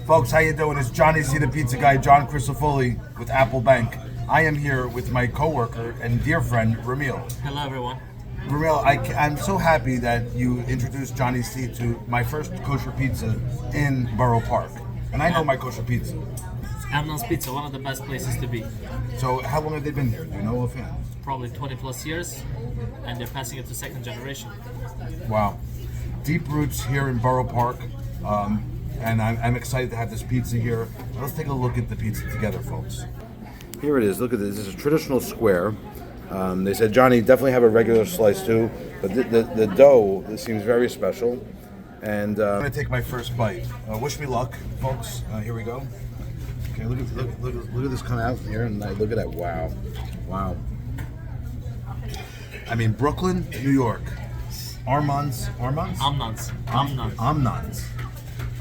Folks, how you doing? It's Johnny C, the pizza guy, John Crisafulli with Apple Bank. I am here with my coworker and dear friend, Ramil. Hello, everyone. Ramil, I'm so happy that you introduced Johnny C to my first kosher pizza in Boro Park. And I know my kosher pizza. Amnon's Pizza, one of the best places to be. So how long have they been here? Do you know offhand? Probably 20 plus years, and they're passing it to second generation. Wow. Deep roots here in Boro Park. And I'm excited to have this pizza here. Let's take a look at the pizza together, folks. Here it is. Look at this. This is a traditional square. They said, Johnny, definitely have a regular slice too. But the dough, this seems very special. And I'm going to take my first bite. Wish me luck, folks. Here we go. Okay, look at this come out here. And look at that. Wow. Wow. I mean, Brooklyn, New York. Amnon's?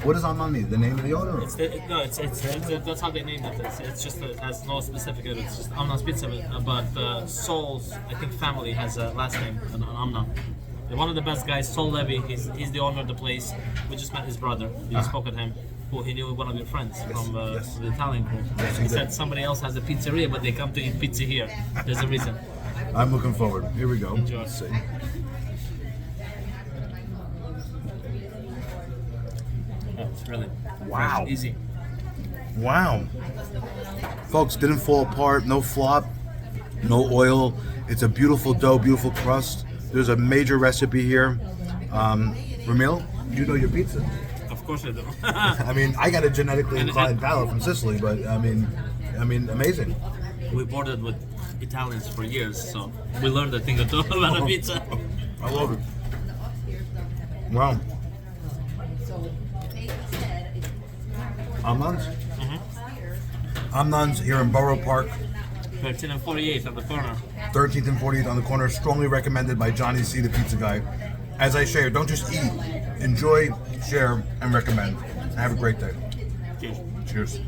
What does Amnon mean? The name of the owner? It's that's how they named it. It's just it has no specific. It's just Amnon's Pizza, but Saul's I think family has a last name, Amnon. They're one of the best guys, Saul Levy. He's the owner of the place. We just met his brother. We spoke with him. Who he knew one of your friends from the Italian group. He said somebody else has a pizzeria, but they come to eat pizza here. There's a reason. I'm looking forward. Here we go. Enjoy. Let's see. It's really Wow. fresh, easy. Wow. Folks, didn't fall apart, no flop, no oil. It's a beautiful dough, beautiful crust. There's a major recipe here. Ramil, you know your pizza. Of course I do. I mean, I got a genetically inclined palate from Sicily, but I mean, amazing. We boarded with Italians for years, so we learned a thing or two about a pizza. I love it. Wow. Amnon's? Amnon's here in Boro Park. 13 and 48 on the corner. 13th and 40th on the corner. Strongly recommended by Johnny C, the pizza guy. As I share, don't just eat. Enjoy, share, and recommend. Have a great day. Cheers. Cheers.